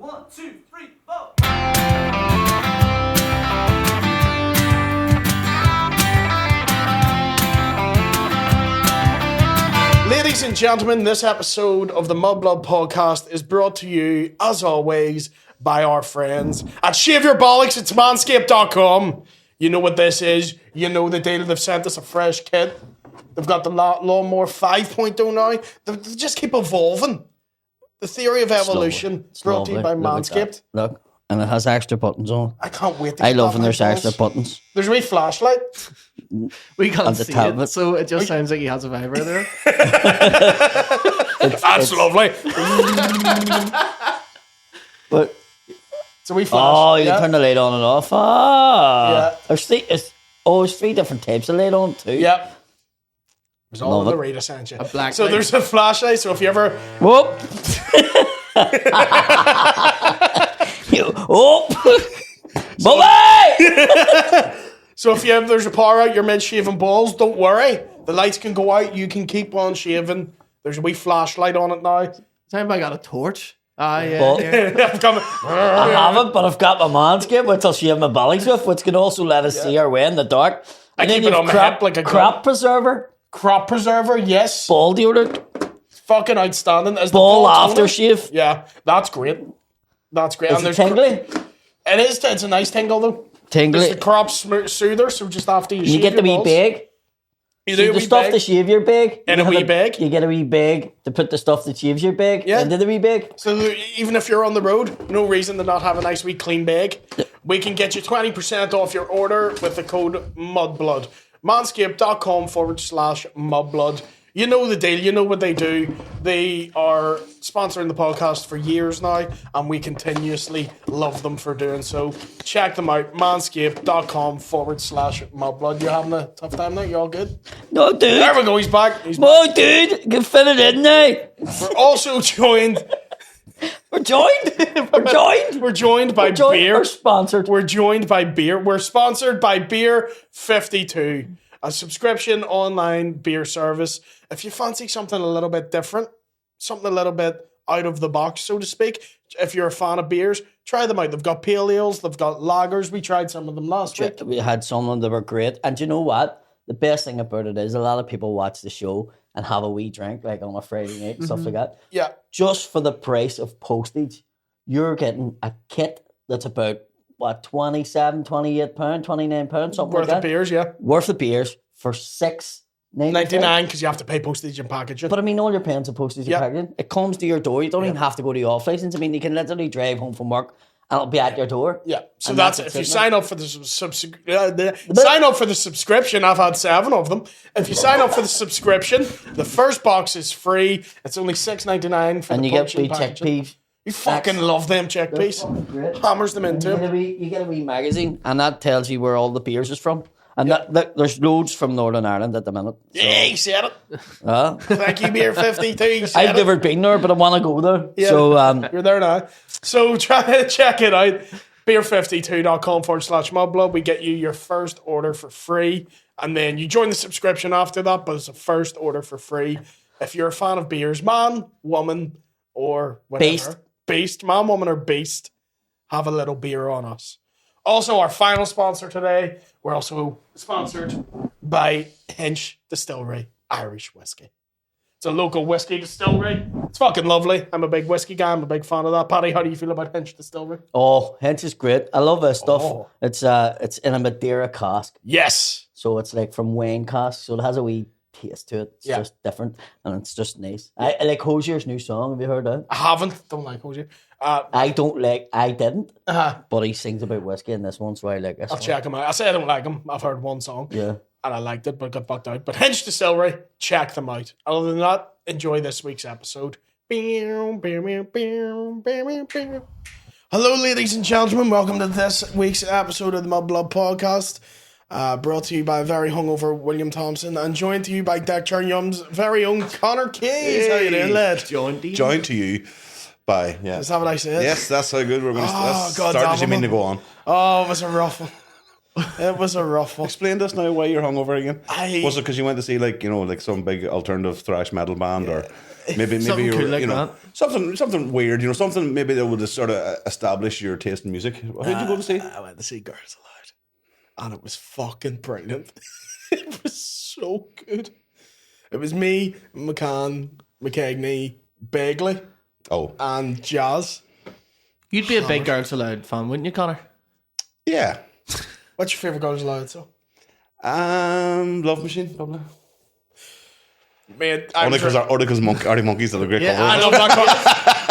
1, 2, 3, 4. Ladies and gentlemen, this episode of the Mudblood podcast is brought to you, as always, by our friends at Shave Your Bollocks. It's Manscaped.com. You know what this is. You know the deal. They've sent us a fresh kit. They've got the Lawnmower 5.0 now. They just keep evolving. The theory of evolution brought to you by Manscaped. Look, and it has extra buttons on. I can't wait to I get love that when there's on my extra balls. buttons. There's a wee flashlight. We can't And the see tablet. it, so it just sounds like he has a vibrator. That's lovely. But It's a wee flash. you can turn the light on and off. Yeah. There's three different types of light on too. Yep. There's all Love in it. the Rita Sanchez. A black So light. there's a flashlight. So if you ever Whoop. Oh. Bye. there's a power out, you're mid shaving balls, don't worry. The lights can go out. You can keep on shaving. There's a wee flashlight on it now. Time I got a torch. Yeah. Well, I'm coming. I haven't, but I've got my Manscaped, which I'll shave my bellies with, which can also let us see our way in the dark. And keep then it on you've my hip like a crop gun. preserver, Crop preserver, yes. ball deodorant, Fucking outstanding. Is the ball toner? aftershave. Yeah, that's great. That's great. Is it tingly? It is. It's a nice tingle though. Tingly. It's the crop soother. So just after you You shave get the your wee balls, bag. You See, do a the wee stuff bag. to shave your bag. In a you wee have bag? You get a wee bag to put the stuff that shaves your bag Yeah. into the wee bag. So even if you're on the road, no reason to not have a nice wee clean bag. We can get you 20% off your order with the code MUDBLOOD. Manscaped.com/MUDBLOOD. You know the deal. You know what they do. They are sponsoring the podcast for years now, and we continuously love them for doing so. Check them out. Manscaped.com/MUDBLOOD. You having a tough time now? You all good? No, dude. There we go. He's back. He's back. No, dude. You can fit it in now. We're also joined. We're joined. We're joined by beer. We're sponsored. We're joined by beer. We're sponsored by Beer 52, a subscription online beer service. If you fancy something a little bit different, something a little bit out of the box, so to speak, if you're a fan of beers, try them out. They've got pale ales, they've got lagers. We tried some of them last week. We had some that were great. And you know what? The best thing about it is a lot of people watch the show and have a wee drink, like on a Friday night and stuff like that. Yeah. Just for the price of postage, you're getting a kit that's about, what, £27, £28, £29, something Worth like that. of beers, yeah. Worth of beers for $6.99. 99 because you have to pay postage and packaging. But I mean, all your paying for postage Yeah. and packaging, it comes to your door. You don't even have to go to the off license. I mean, you can literally drive home from work and it'll be at your door. Yeah, so And that's it, if you isn't sign up for the sign up for the subscription. I've had 7 of them. If you sign up for the subscription, the first box is free. It's only $6.99 for And the you get punch and wee packaging. chickpeas. You fucking love them chickpeas. Great. Hammers them into You get, them. you get a wee magazine, and that tells you where all the beers is from. And there's loads from Northern Ireland at the minute. So, Yeah, you said it. uh, Thank you, Beer 52. You said I've it. never been there, but I want to go there. Yeah. So You're there now. So try to check it out. Beer52.com/Mudblood. We get you your first order for free. And then you join the subscription after that, but it's a first order for free. If you're a fan of beers, man, woman, or whatever. Beast. Man, woman, or beast. Have a little beer on us. Also, our final sponsor today, we're also sponsored by Hench Distillery Irish Whiskey. It's a local whiskey distillery. It's fucking lovely. I'm a big whiskey guy. I'm a big fan of that. Paddy, how do you feel about Hench Distillery? Hench is great. I love this stuff. Oh. It's in a Madeira cask, Yes. so it's like from wine cask, so it has a wee taste to it. It's Yeah. just different, and it's just nice. I like Hosier's new song. Have you heard that? I haven't. Don't like Hosier. I didn't, but he sings about whiskey in this one, so I like this. I'll check him out. I say I don't like him. I've heard one song. Yeah. And I liked it, but got bucked out. But Hench Distillery, check them out. Other than that, enjoy this week's episode. Hello, ladies and gentlemen. Welcome to this week's episode of the Mudblood podcast. Brought to you by a very hungover William Thompson and joined to you by Deck Yum's very own Conor Keys. How you doing, lad? Joined to you by, yeah. Is that what I said? Yes, that's how good we're going to Oh, start. God As you damn mean it. to go on. Oh, it was a rough one. It was a rough one. Explain to us now why you're hungover again. I- Was it because you went to see, like, you know, like some big alternative thrash metal band, or maybe Something you're, cool like you know, that. something weird, you know, something maybe that would just sort of establish your taste in music. Who did you go to see? I went to see Girls Aloud, and it was fucking brilliant. It was so good. It was me, McCann, McKegney, Begley, and Jazz. You'd be a big Girls Aloud fan, wouldn't you, Conor? Yeah. What's your favourite Girls Aloud song? Love Machine, probably. Mate, Only because Artie Monkeys did a great cover. I love that cover.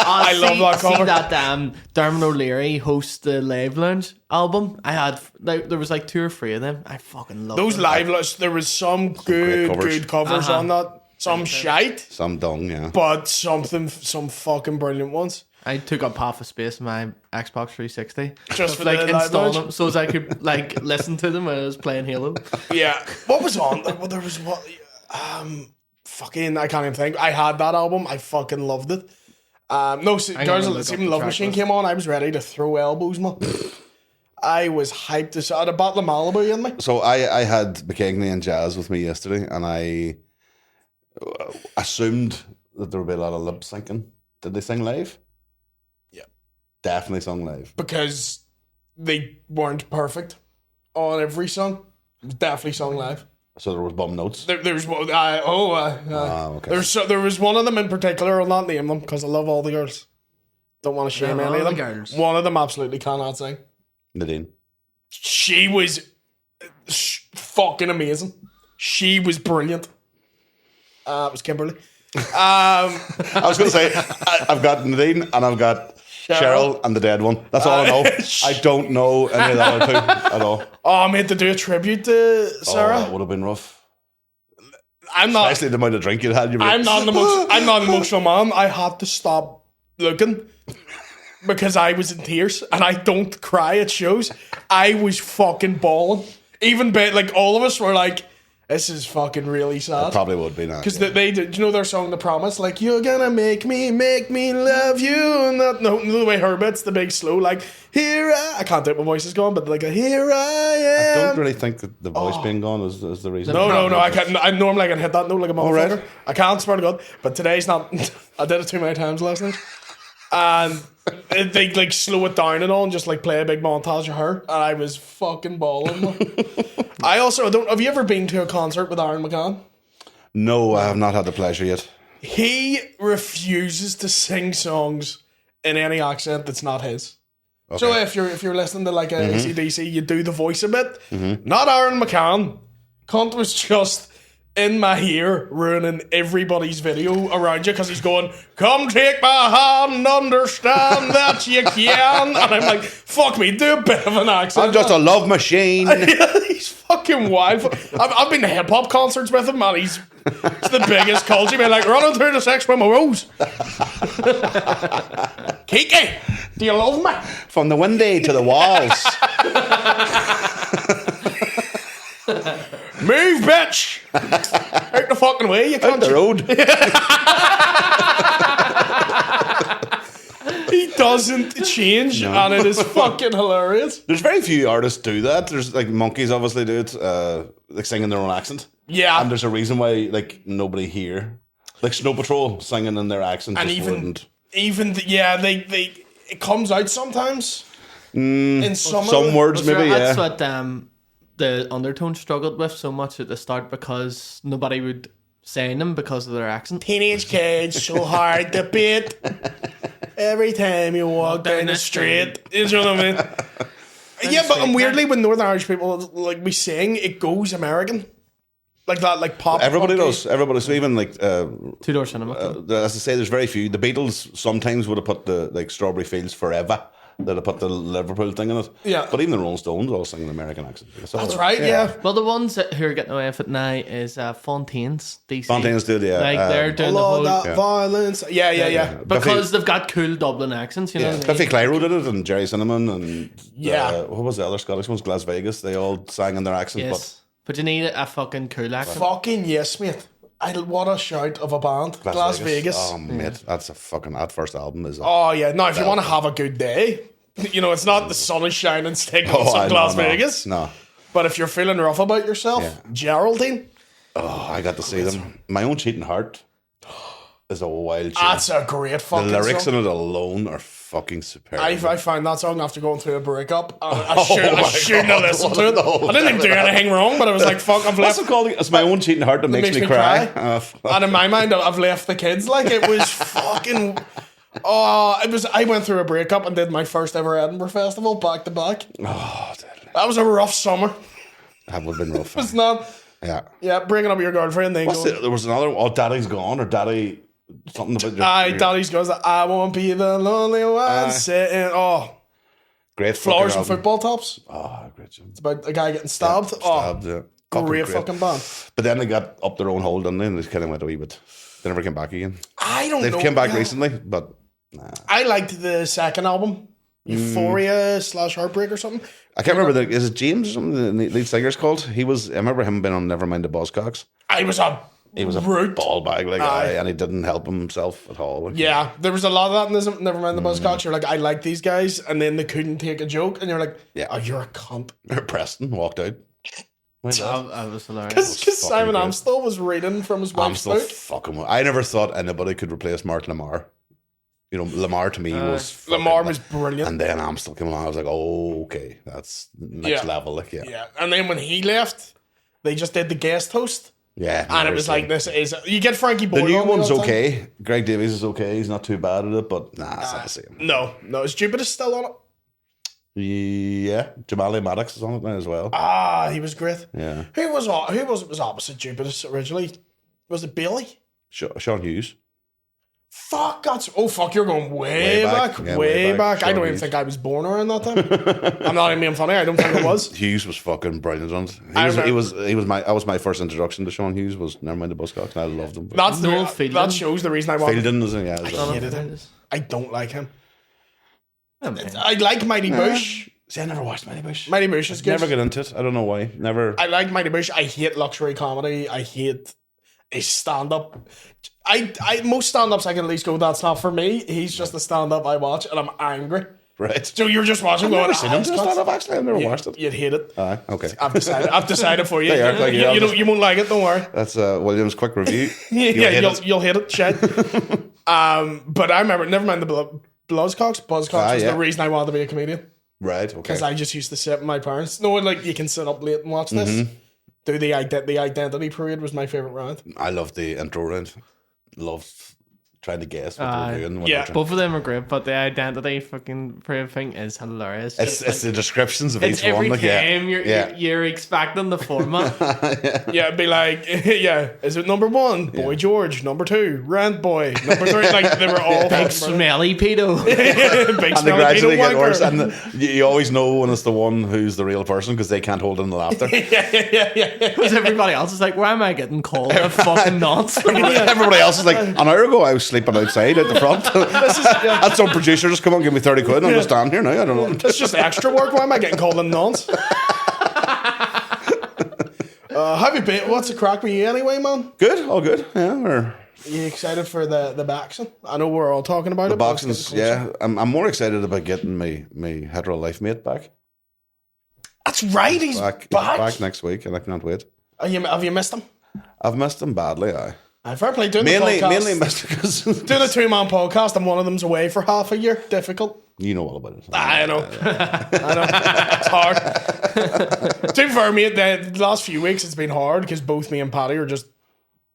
I love that cover. See that Dermot O'Leary hosts the Live Lounge album? I had, there was like 2 or 3 of them. I fucking love those them. live lists. There was some good covers on that. Some shite. Some dung, yeah. But some fucking brilliant ones. I took up half a space in my Xbox 360 Just for like the live installing lounge? them so as I could like listen to them when I was playing Halo. Yeah. What was on? Well, there was what? Fucking, I can't even think. I had that album. I fucking loved it. Even Love Machine came on. I was ready to throw elbows, man. I was hyped as had a bottle of Malibu in me. So I had McKegney and Jazz with me yesterday, and I assumed that there would be a lot of lip syncing. Did they sing live? Yeah. Definitely sung live. Because they weren't perfect on every song. It was definitely sung live. So there was bum notes. There's one. Okay. There was one of them in particular. I'll not name them because I love all the girls. Don't want to shame any of them. Girls. One of them absolutely cannot sing. Nadine. She was fucking amazing. She was brilliant. It was Kimberly. I was going to say, I've got Nadine and I've got Cheryl and the dead one. That's all I know. I don't know any of the other two at all. Oh, mate, to do a tribute to Sarah. Oh, that would have been rough. I'm not. Especially the amount of drink you'd had. I'm not an emotional man. I had to stop looking because I was in tears, and I don't cry at shows. I was fucking bawling. Even like all of us were like, "This is fucking really sad." It probably would be now. Because they did, you know their song "The Promise"? Like, you're gonna make me love you, and that the way her bit's the big slow, like I can't do it, my voice is gone, but like here I am. I don't really think that the voice being gone is the reason. No, I can't. I normally can hit that note like a motherfucker. Right. I can't, swear to God, but today's not. I did it too many times last night, and they like slow it down and all, and just like play a big montage of her, and I was fucking bawling. I also don't. Have you ever been to a concert with Aaron McCann? No, I have not had the pleasure yet. He refuses to sing songs in any accent that's not his. Okay. So if you're listening to like a AC/DC, you do the voice a bit. Not Aaron McCann. Cunt was just in my ear ruining everybody's video around you because he's going, "Come take my hand and understand that you can." And I'm like, fuck me, do a bit of an accent. I'm just a love machine. He's fucking wild. I've been to hip hop concerts with him, man. He's the biggest culture man. Like, running through the sex with my rose. Kiki, do you love me? From the windy to the walls. Move, bitch! Out the fucking way, you can't. Out the road. He doesn't change, and it is fucking hilarious. There's very few artists do that. There's like Monkeys obviously do it, like singing their own accent. Yeah. And there's a reason why like nobody here, like Snow Patrol singing in their accent, And just wouldn't. they it comes out sometimes in Some words maybe, That's yeah. what the Undertones struggled with so much at the start because nobody would sing them because of their accent. Teenage kids so hard to beat. Every time you walk down the street, you know what I mean? Yeah, but weirdly, when Northern Irish people like we sing, it goes American, like that, like pop. Everybody punky. does. Everybody. So even like Two Door Cinema. as I say, there's very few. The Beatles sometimes would have put the like Strawberry Fields Forever. They'd have put the Liverpool thing in it. Yeah. But even the Rolling Stones all sing an American accent. That's right. Yeah. Well, the ones who are getting away with it now is Fontaine's DC. Fontaine's did, yeah. Like they're doing the All whole that violence. Yeah. because they've got cool Dublin accents. You know, what I mean? Biffy Clyro did it, and Jerry Cinnamon, and Yeah. what was the other Scottish ones? Las Vegas. They all sang in their accent. Yes, but you need a fucking cool accent. Fucking yes, mate. What a shout of a band. But Las Vegas. Oh, mate, that's a fucking that first album is. Oh yeah. Now, if you want to have a good day, you know, it's not the sun is shining, stick on some Las Vegas. No. But if you're feeling rough about yourself, Yeah. Geraldine. Oh, I got to see them. My Own Cheating Heart. is a wild tune. That's a great fucking The lyrics song. in it alone are fucking superb. I found that song after going through a breakup. I shouldn't have listened to it. I didn't even do anything wrong, but I was like, fuck, I've What's left. it called? It's my own cheating heart that makes me cry. And in my mind, I've left the kids. Like, it was fucking... Oh, I went through a breakup and did my first ever Edinburgh Festival back to back. Oh, deadly. That was a rough summer. That would have been rough. It's not... Yeah. Yeah, breaking up with your girlfriend. Then There was another one. Oh, Daddy's Gone, or Daddy... Something about your... Daddy's goes, I won't be the lonely one sitting... Oh, Great Flowers fucking and album. Football Tops. Oh, great tune. It's about a guy getting stabbed. Yeah. Great fucking band. But then they got up their own hole, didn't they? And they kind of went a wee bit. They never came back again. I don't know. They've came back recently, but nah. I liked the second album, Euphoria / Heartbreak or something. I can't remember. Is it James or something? The lead singer's called. I remember him being on Nevermind the Buzzcocks. He was a brute. Ball bag, and he didn't help himself at all. Yeah, there was a lot of that in this. Nevermind the Buzzcocks. You're like, I like these guys, and then they couldn't take a joke, and you're like, oh, you're a cunt. Preston walked out. I was hilarious. Because Simon great. Amstel was reading from his wife's Amstel, book. fucking. I never thought anybody could replace Mark Lamar. You know, Lamar to me was Lamar was brilliant. and then Amstel came along. I was like, oh, okay, that's next level. Like, Yeah, and then when he left, they just did the guest host. Yeah, And it was like, this is... You get Frankie Boyle. the new on one's all the time. okay. Greg Davies is okay. He's not too bad at it, but nah, it's not the same. No, is Jupiter still on it? Yeah, Jamali Maddox is on it now as well. He was great. Yeah, Who was opposite Jupiter originally? Was it Billy? Sean Hughes. Fuck, you're going way Way back. back. Yeah, way way back. back. I don't Sure even is. think I was born around that time. I'm not even being funny. I don't think I was. Hughes was fucking brilliant on it. I He was that was my first introduction to Sean Hughes. Was Nevermind the Buzzcocks, and I loved him. That's Noel the, Fielding. that shows the reason I want. Fielding, isn't he? Yeah, I hated him. I don't like him. Okay. I like Mighty Bush. See, I never watched Mighty Bush. Mighty Bush is good. Never get into it. I don't know why. Never. I like Mighty Bush. I hate luxury comedy. I hate his stand up. I most stand ups I can at least go, that's not for me. He's just the stand up I watch and I'm angry. Right. So you're just watching I've going, never seen him "Ah, do it's stand cunt." up. Actually, I've never watched it. You'd hate it. Aye, okay. I've decided for you. There you are, thank you. You won't like it, don't worry. That's William's quick review. You'll hate it, shit. But I remember, never mind the Buzzcocks was the reason I wanted to be a comedian. Right. Okay. Because I just used to sit with my parents. No, like you can sit up late and watch this. Do the identity parade was my favorite round. I loved the intro round. Loved trying to guess what they were doing. when yeah. they were trying- Both of them are great, but the identity fucking parade thing is hilarious. It's the descriptions of It's each every one. Like, time yeah. you're expecting the format. Yeah, it'd be like, is it number 1? Boy George. Number 2, Rant Boy. Number 3, like they were all Big smelly pedo. big And they smelly gradually pedo get worse, wanker. and you always know when it's the one who's the real person because they can't hold in the laughter. Because everybody else is like, why am I getting called a fucking nonce? Everybody else is like, an hour ago I was sleeping outside out the front. And some producer just come on, give me 30 quid, and I'm just standing here now. I don't know. It's just extra work. Why am I getting called a nonce? Have you been? What's the crack with you anyway, man? Good, all good. Yeah, Are you excited for the boxing? I know we're all talking about it. but it's boxing's, getting closer. yeah. I'm more excited about getting my hetero life mate back. That's right. He's Back next week, and I can't wait. Have you missed him? I've missed him badly. Fair play. Doing Mainly the podcast. missed because Doing a 2-man podcast and one of them's away for half a year. Difficult. you know all about it. I know. I know. It's hard. To be fair, mate, the last few weeks it's been hard because both me and Paddy are just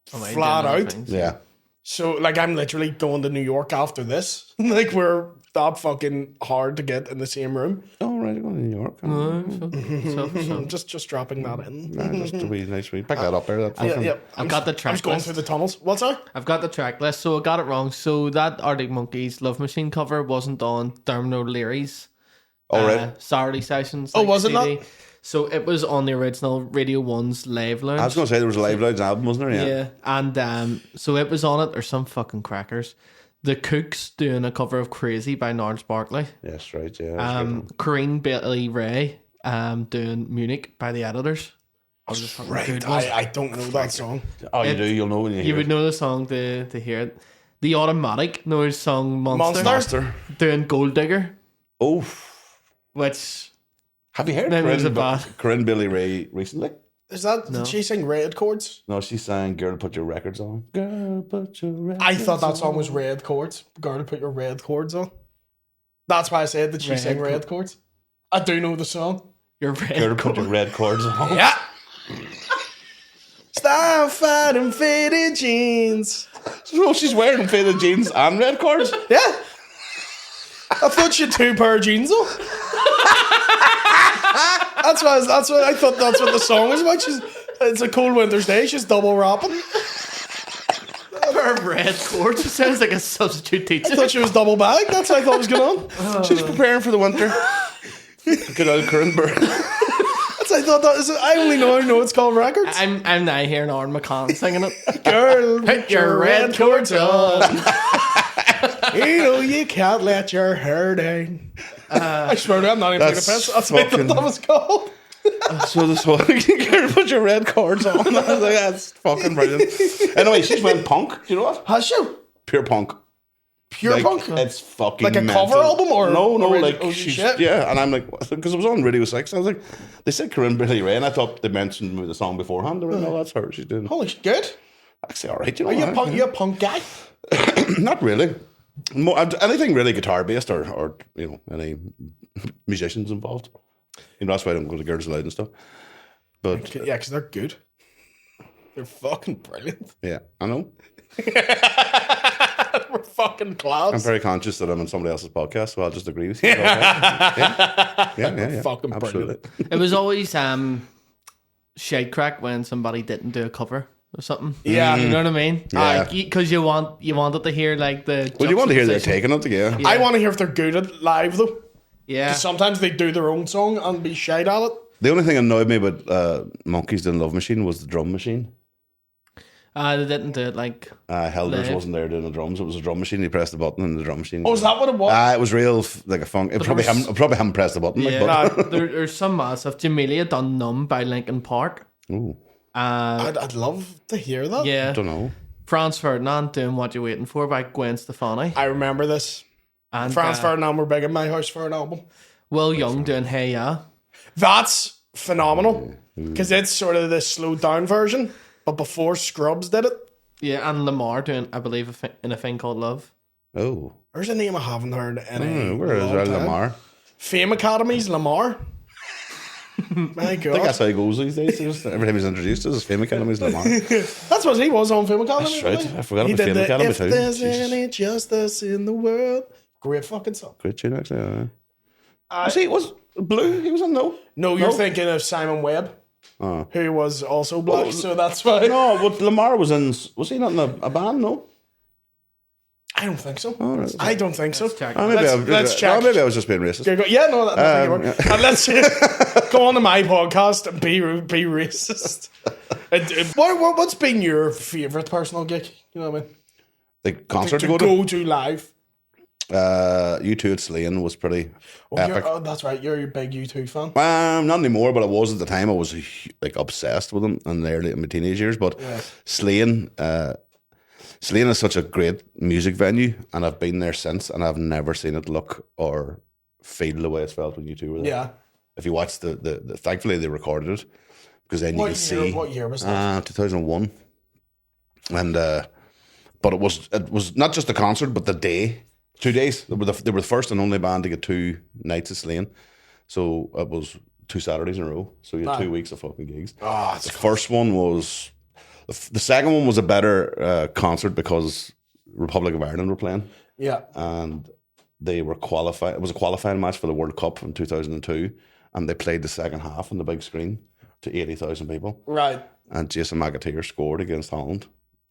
flat out. Yeah. So, like, I'm literally going to New York after this. Like, we're that fucking hard to get in the same room. Oh, right, I'm going to New York. Just dropping that in. Just a wee nice wee. Pick that up there. Yeah. I've got the I'm track just going list. through the tunnels. What's that? I've got the track list, so I got it wrong. So that Arctic Monkeys Love Machine cover wasn't on Dermot O'Leary's Oh, right. Saturday Sessions. Oh, was it CD. not? So it was on the original Radio 1's Live Lounge. I was going to say there was a Live Lounge album, wasn't there? Yeah, and so it was on it. There's some fucking crackers. The Cooks doing a cover of Crazy by Gnarls Barkley. Yes, right. Yeah. Corinne Bailey Ray doing Munich by the Editors. Right. I don't know that song. Oh, you do. You'll know when you hear You would it. know the song to hear it. The Automatic know his song Monster. Monster. Doing Gold Digger, Oh. which Have you heard Maybe it was a bad. Corinne Billy Ray recently? Is that, did she sing Red Chords? No, she sang Girl Put Your Records On. Girl Put Your Records On. I thought that song was Red Chords. Girl, put your red chords on. That's why I said that she sang Red Chords. I do know the song. Your red Girl Put Your Red Chords On. Yeah. Stop fighting faded jeans. So she's wearing faded jeans and red cords? Yeah. I thought she had 2 pair of jeans on. That's what I thought. That's what the song was about. It's a cold winter's day. She's double wrapping. Her red chords. It sounds like a substitute teacher. I thought she was double bagged. That's what I thought was going on. She's preparing for the winter. Good old Corinne. I thought that was. I only know it's called records. I'm now hearing Aaron McCann singing it. Girl, Put your red chords on. You know you can't let your hair down. I swear to God, I'm not even taking a piss. That's what I thought that was called. So this one, Girl Put Your Red Cords On. I was like, that's fucking brilliant. Anyway, she's went punk. Do you know what? Has she? Pure punk. Pure Like, punk? It's fucking Like a mental. cover album or no, original- like she's shit? yeah. And I'm like, because it was on Radio 6. I was like, they said Corinne Billy Ray, and I thought they mentioned the song beforehand. They were like, no, that's her. She's doing Holy shit, good. actually all right. You know, Are you a what? punk? You a punk guy? Not really. More, anything really guitar based or you know any musicians involved. You know that's why I don't go to Girls Aloud and stuff. But Yeah, because they're good. They're fucking brilliant. yeah, I know. We're fucking class. I'm very conscious that I'm on somebody else's podcast, so I'll just agree with you. Yeah. Fucking absolutely. brilliant. It was always shade crack when somebody didn't do a cover or something. Yeah. You know what I mean? Yeah. Because you wanted to hear like the. Well, you want to hear they're juxtaposition. taking it, yeah. I want to hear if they're good at live though. Yeah. Sometimes they do their own song and be shite at it. The only thing that annoyed me about Monkeys Didn't Love Machine was the drum machine. They didn't do it like. Helders Live. wasn't there doing the drums. It was a drum machine. You pressed the button and the drum machine. Oh, is that what it was? It was real like a funk. It probably haven't pressed the button. Yeah. Like, but, There's some massive. Jamelia done Numb by Linkin Park. ooh, I'd love to hear that. Yeah. I don't know. Franz Ferdinand doing What You Waiting For by Gwen Stefani. I remember this. And Franz Ferdinand were big in my house for an album. Will Young doing Hey Ya. That's phenomenal because it's sort of the slowed down version, but before Scrubs did it. Yeah, and Lamar doing, I believe, in a thing called Love. Oh, There's a name I haven't heard in a where is long that time. Lamar? Fame Academy's Lamar. My I think God, that's how he goes these days. Every time he's introduced as Fame Academy's Lamar. that's what he was on Fame Academy. That's right. wasn't he? I forgot He about did Fame Academy If too. there's Jesus. any justice in the world. Great fucking song. Great tune, actually. Was Blue? He was on No. No, you're thinking of Simon Webb, Oh. who was also black, so that's why. No, but Lamar was in. Was he not in a band? No. I don't think so. right. I don't think so. check. Oh, maybe Let's check. maybe I was just being racist. Yeah, no, I think you were. And let's go on to my podcast and be racist. What's been your favourite personal gig? You know what I mean? The concert To to go to live. U2 at Slane was pretty epic. Oh, that's right. You're a big U2 fan. Not anymore, but I was at the time. I was like obsessed with them in the early in my teenage years. But Slane is such a great music venue, and I've been there since, and I've never seen it look or feel the way it's felt when U2 were there. Yeah. If you watch the thankfully they recorded it because then you can see. What year was that? 2001, and but it was not just the concert, but the day. 2 days. They were the first and only band to get 2 nights of Slane. So it was 2 Saturdays in a row. So you had 2 weeks of fucking gigs. The first one was... The second one was a better concert because Republic of Ireland were playing. Yeah. And they were qualified. It was a qualifying match for the World Cup in 2002. And they played the second half on the big screen to 80,000 people. Right. And Jason McAteer scored against Holland.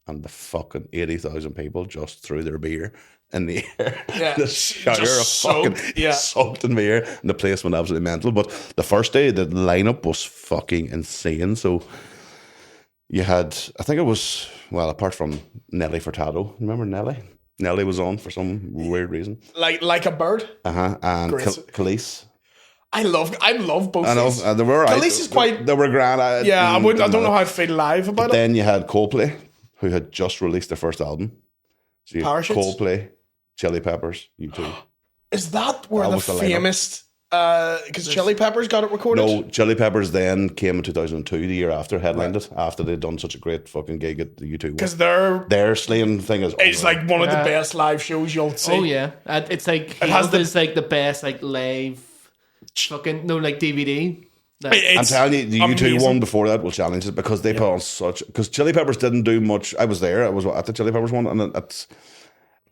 And the fucking 80,000 people just threw their beer in the air. Yeah. The shower of Just fucking soaked, soaked in beer. And the place went absolutely mental. But the first day, the lineup was fucking insane. So you had, I think it was, well, apart from Nelly Furtado. Remember Nelly? Nelly was on for some weird reason. Like a bird. And Great. Khalees. I love both. I know. these. They were right. Khalees is quite. They were grand. I don't know how I feel live about it. Then you had Coldplay, who had just released their first album. So you had Parachutes? Coldplay, Chili Peppers, U2. Is that where That the was the lineup. famous Because Chili Peppers got it recorded. No, Chili Peppers then came in 2002, the year after, headlined it, after they'd done such a great fucking gig at the U2. Because their slaying thing is it's like one of the best live shows you'll see. Oh yeah, it's like it's like the best like live fucking like DVD. I'm telling you, the amazing. U2 one before that will challenge it because they put on such. Because Chili Peppers didn't do much. I was there. I was at the Chili Peppers one, and it's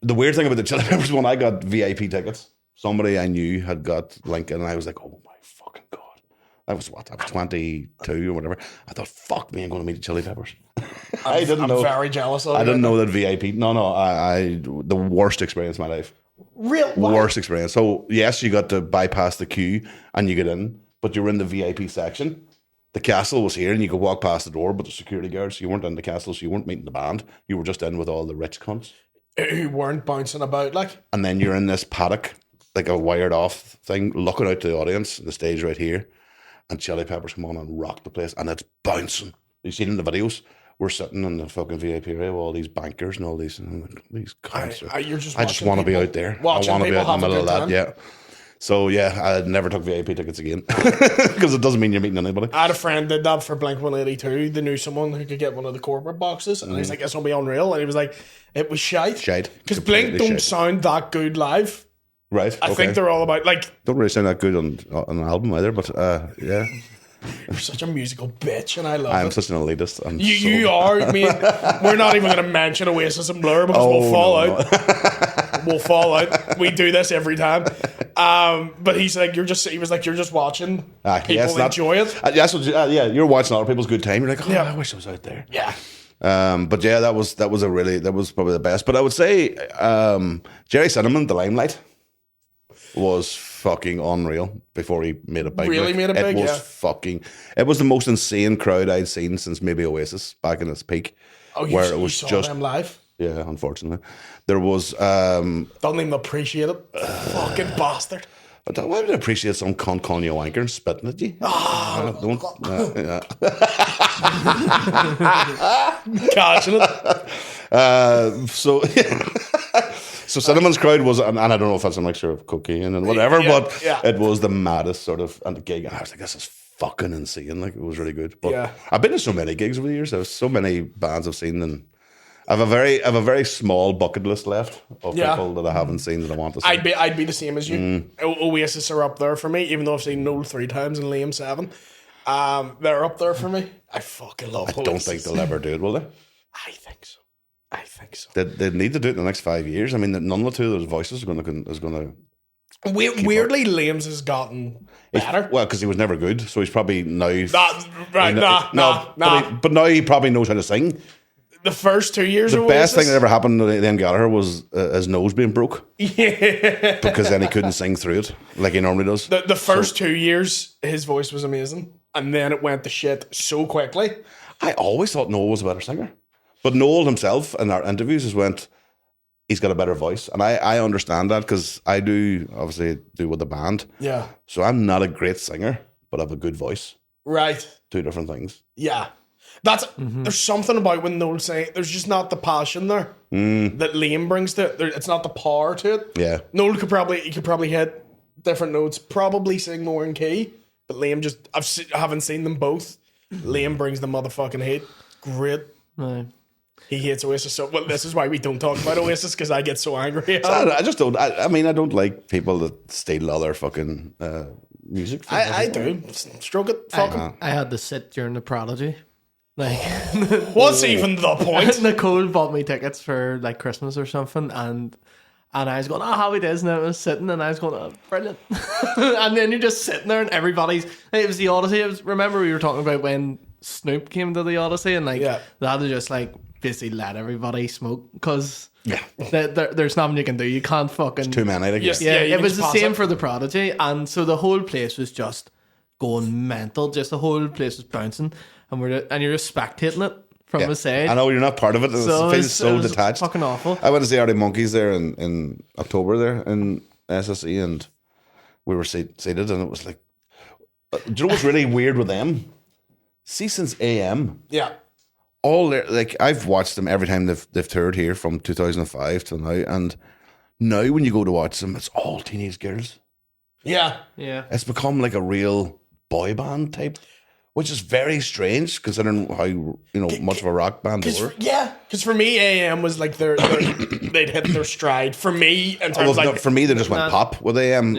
the weird thing about the Chili Peppers one. I got VIP tickets. Somebody I knew had got Lincoln, and I was like, oh my fucking God. I was 22 or whatever. I thought, fuck me, I'm going to meet the Chili Peppers. I didn't know. I'm very jealous of it. I didn't know that VIP. No, I the worst experience of my life. Real Worst experience. So, yes, you got to bypass the queue and you get in, but you're in the VIP section. The castle was here and you could walk past the door, but the security guards, you weren't in the castle, so you weren't meeting the band. You were just in with all the rich cunts. Who weren't bouncing about, like. And then you're in this paddock, like a wired off thing, looking out to the audience, the stage right here, and Chili Peppers come on and rock the place, and it's bouncing. You've seen it in the videos. We're sitting in the fucking VIP area with all these bankers and all these cunts. I just want to be out there. I want to be out in the middle of that. Yeah. So yeah, I never took VIP tickets again because it doesn't mean you're meeting anybody. I had a friend did that for Blink-182. They knew someone who could get one of the corporate boxes, and he's like, "It's gonna be unreal." And he was like, "It was shite." Because Blink don't sound that good live. Right. I think they're all about like. Don't really sound that good on an album either, but yeah. You're such a musical bitch, and I love it. I'm such an elitist. You are. I mean, we're not even going to mention Oasis and Blur because we'll fall out. We'll fall out. We do this every time. But he's like, you're just watching people enjoy it. You're watching other people's good time. You're like, I wish I was out there. Yeah. But yeah, that was probably the best. But I would say Jerry Cinnamon, The Limelight, was fucking unreal before he made it big. Really made it big, It was the most insane crowd I'd seen since maybe Oasis back in its peak. Oh, you saw them live? Yeah, unfortunately. There was... Don't even appreciate it. Fucking bastard. Why would I appreciate some cunt calling you a wanker and spitting at you? Catching it. So Cinnamon's crowd was, and I don't know if that's a mixture of cocaine and whatever, but it was the maddest sort of gig. I was like, this is fucking insane. Like, it was really good. But I've been to so many gigs over the years. There's so many bands I've seen, and I have a very small bucket list left of people that I haven't seen that I want to see. I'd be the same as you. Oasis are up there for me, even though I've seen Noel 3 times and Liam 7. They're up there for me. I fucking love Oasis. I don't think they'll ever do it, will they? I think so. They need to do it in the next 5 years. I mean, none of the two of those voices is going to. Weirdly, Liam's has gotten better. Well, because he was never good, so he's probably now. But now he probably knows how to sing. The first 2 years, the best thing that ever happened to Liam Gallagher was his nose being broke. Yeah, because then he couldn't sing through it like he normally does. The first 2 years, his voice was amazing, and then it went to shit so quickly. I always thought Noel was a better singer. But Noel himself in our interviews has went, he's got a better voice. And I understand that because I do obviously do with the band. Yeah. So I'm not a great singer, but I have a good voice. Right. Two different things. Yeah. There's something about when Noel's saying, there's just not the passion there that Liam brings to it. It's not the power to it. Yeah. Noel could probably hit different notes, probably sing more in key, but Liam I haven't seen them both. Liam brings the motherfucking hate. Great. No. He hates Oasis so well. This is why we don't talk about Oasis because I get so angry. I just don't. I mean, I don't like people that steal other fucking music. I do. Stroke it. Fuck him. I had to sit during the Prodigy. Like, what's even the point? Nicole bought me tickets for like Christmas or something, and I was going, happy days, and I was sitting, and I was going, brilliant. And then you're just sitting there, and everybody's. It was the Odyssey. Remember we were talking about when Snoop came to the Odyssey, and like they had to just like basically let everybody smoke because there's nothing you can do. You can't fucking. It's too many. I guess. Yeah, it was the same for the Prodigy, and so the whole place was just going mental. Just the whole place was bouncing, and you're just spectating it from the side. I know you're not part of it. It feels so detached. Fucking awful. I went to see Arctic Monkeys there in October there in SSE, and we were seated, and it was like, do you know what's really weird with them? See, since AM, all their, like I've watched them every time they've toured here from 2005 to now, and now when you go to watch them, it's all teenage girls. Yeah. Yeah. It's become like a real boy band type, which is very strange considering how much of a rock band they were. Yeah, because for me, AM was like they'd hit their stride. For me, in terms For me, they just went pop with AM.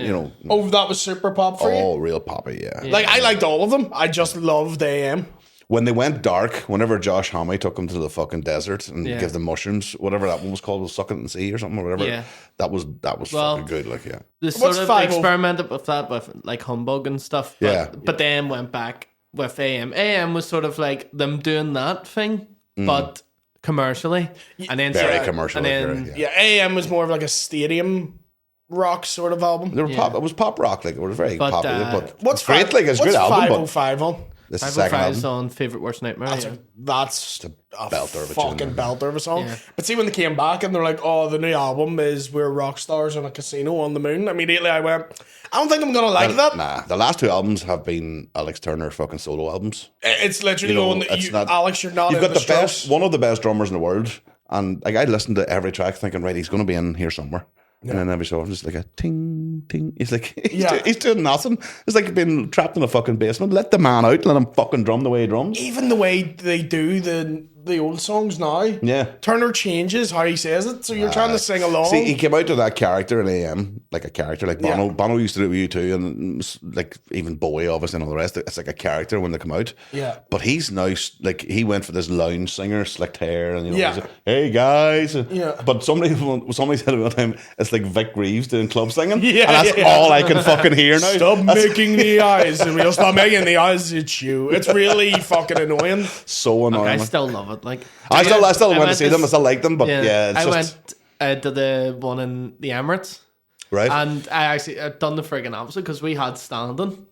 Oh, that was super pop for you. Oh, real poppy, yeah. Like I liked all of them. I just loved AM. When they went dark, whenever Josh Homme took them to the fucking desert and gave them mushrooms, whatever that one was called, was Suck It and See or something or whatever. Yeah. That was fucking good. Like, yeah. They sort of experimented with that with like Humbug and stuff. But then went back with AM. AM was sort of like them doing that thing, but commercially. And then Very commercial. And then, AM was more of like a stadium rock sort of album. They were pop. It was pop rock. Like, it was very popular. But what's great. Like, it's a good album. What's 505 on? This is the second album. on Favorite Worst Nightmare. That's a belter of a fucking tune. belter of a song. Yeah. But see, when they came back and they're like, "Oh, the new album is We're Rock Stars in a Casino on the Moon," immediately I went, "I don't think I'm gonna like that." Nah, the last two albums have been Alex Turner fucking solo albums. It's literally going, Alex, you're not. You've in got the Strokes. best, one of the best drummers in the world, and like I listened to every track thinking, right, he's going to be in here somewhere. And then every so often, just like a ting, ting. He's like, he's doing nothing. It's like being trapped in a fucking basement. Let the man out. Let him fucking drum the way he drums. Even the way they do the old songs now. Yeah. Turner changes how he says it, so you're trying to sing along. See, he came out to that character in AM, like a character, like Bono. Yeah. Bono used to do it with you too, and like even Bowie, obviously, and all the rest. It's like a character when they come out. Yeah. But he's now like he went for this lounge singer, slicked hair, and he's like, hey guys. Yeah. But somebody said at one time, it's like Vic Reeves doing club singing. Yeah. And that's all I can fucking hear now. Stop making the eyes. We'll stop making the eyes at you. It's really fucking annoying. So annoying. I still love it. Like I still went to see them. I still like them, but it's went to the one in the Emirates, right? And I'd done the friggin' opposite because we had standing,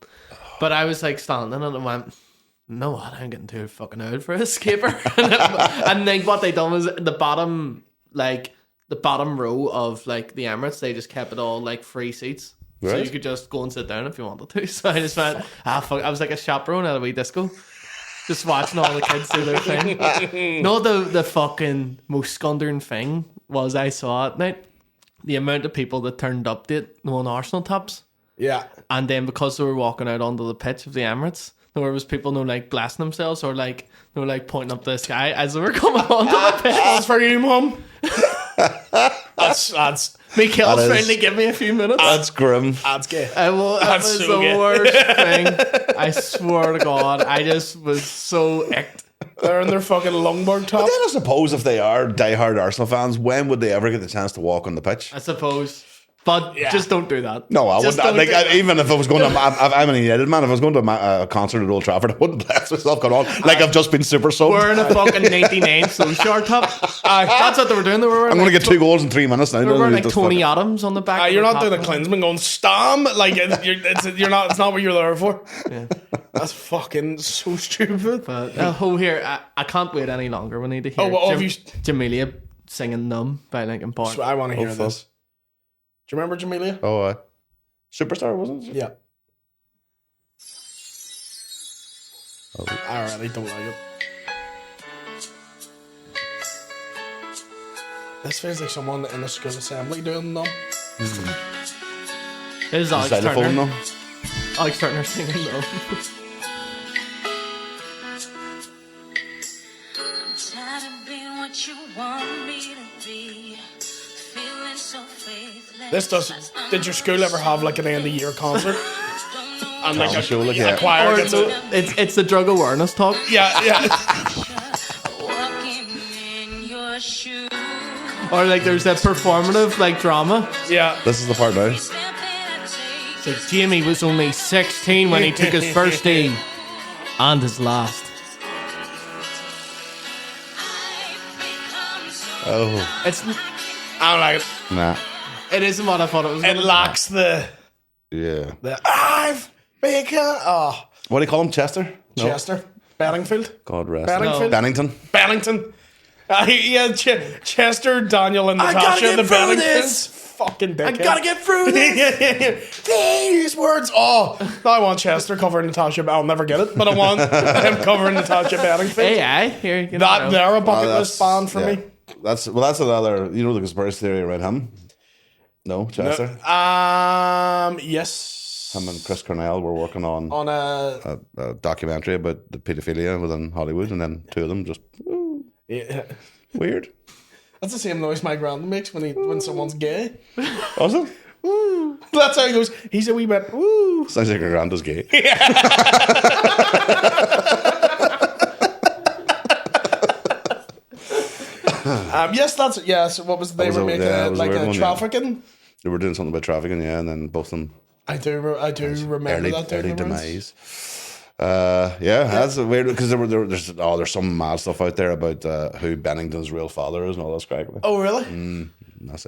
but I was like standing and I went, "No, what? I'm getting too fucking old for a escaper." And then what they done was the bottom row of like the Emirates, they just kept it all like free seats. Right. So you could just go and sit down if you wanted to. So I just went, fuck. I was like a chaperone at a wee disco. Just watching all the kids do their thing. No, the fucking most scundering thing was I saw at night the amount of people that turned up to it on Arsenal tops. Yeah. And then because they were walking out onto the pitch of the Emirates, there was people like blessing themselves or like they were like pointing up the sky as they were coming onto the pitch. That's for you, Mum. That's Mikhail's finally give me a few minutes. That's grim. That's good. That was so the worst thing. I swear to God, I just was so icked. They're in their fucking longboard top. But then I suppose if they are diehard Arsenal fans, when would they ever get the chance to walk on the pitch? I suppose. But just don't do that. No, I wouldn't. Like, even if I was going to, I'm an United man. If I was going to a concert at Old Trafford, I wouldn't bless myself going on. Like I've just been super soaked. Wearing a fucking 99 Solskjaer top. That's what they were doing. They were wearing. I'm going to get 2 goals in 3 minutes now. They were wearing like Tony Adams on the back. You're not doing a Klinsmann going Stam. Like you're not. It's not what you're there for. Yeah. That's fucking so stupid. But here, I can't wait any longer. We need to hear Jamelia singing "Numb" by Linkin Park. So I want to hear this. Do you remember Jamelia? Oh, Superstar, wasn't it? Yeah. Oh. I really don't like it. This feels like someone in a school assembly doing them. This is Alex Turner. Alex Turner singing "Numb." I'm tired of being what you want me to be. This doesn't. Did your school ever have like an end of year concert? And like a choir gets it's the drug awareness talk. Yeah. Or like there's that performative like drama. Yeah. This is the part now. So Jamie was only 16 when he took his first day and his last. Oh. I don't like it. Nah. It isn't what I thought it was. It lacks the I've become. What do you call him? Chester? Chester. Bedingfield. God rest. Bennington. Chester, Daniel, and Natasha. The Benningtons. Fucking dickhead. I gotta get through this. These words. Oh, now I want Chester covering Natasha. I'll never get it, but I want him covering Natasha Bedingfield. Here, they're a bucket list band for me. That's another. You know the conspiracy theory around him. No, Chester. Yes. Him and Chris Cornell were working on a documentary about the paedophilia within Hollywood, and then two of them just weird. That's the same noise my grandma makes when someone's gay. Was it? Woo. That's how he goes. He's a wee bit. Woo. Sounds like your granddad's gay. Yes. What was they were making like a trafficking? They were doing something about trafficking, and then both of them. I do remember that early demise. That's weird because there's some mad stuff out there about who Bennington's real father is and all that crap. Oh really?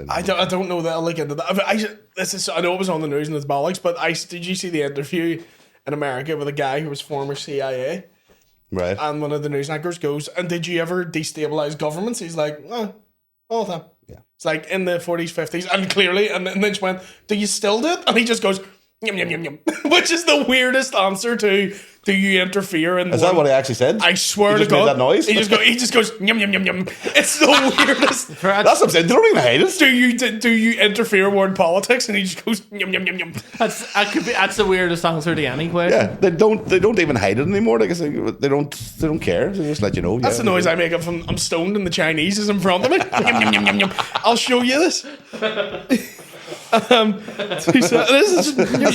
I don't know that. I'll look into that. I know it was on the news and it's bollocks, but did you see the interview in America with a guy who was former CIA? Right. And one of the news anchors goes, "And did you ever destabilize governments?" He's like, all the time. Yeah. It's like in the 40s, 50s, and clearly, and then she went, "Do you still do it?" And he just goes, "Yum yum yum yum," which is the weirdest answer to "Do you interfere in?" Is that what he actually said? I swear he to God, made that noise. He just goes yum yum yum yum. It's the weirdest. That's what I'm saying. They don't even hate it. Do you interfere in world politics? And he just goes yum yum yum yum. That's the weirdest answer to any question. Yeah, they don't even hide it anymore. Like I say, they don't care. They just let you know. That's the noise I make if I'm stoned and the Chinese is in front of me. Yum yum yum yum yum. I'll show you this. That's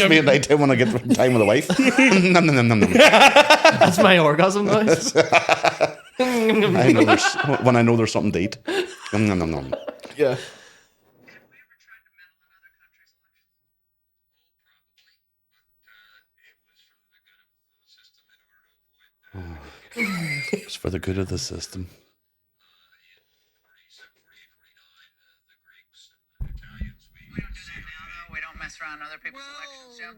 me at night time when I get time with the wife. Nom, nom, nom, nom, nom. That's my orgasm noise. When I know there's something to eat. Nom, nom, nom, nom. Yeah. It's for the good of the system. We don't mess around other people's elections, Jim.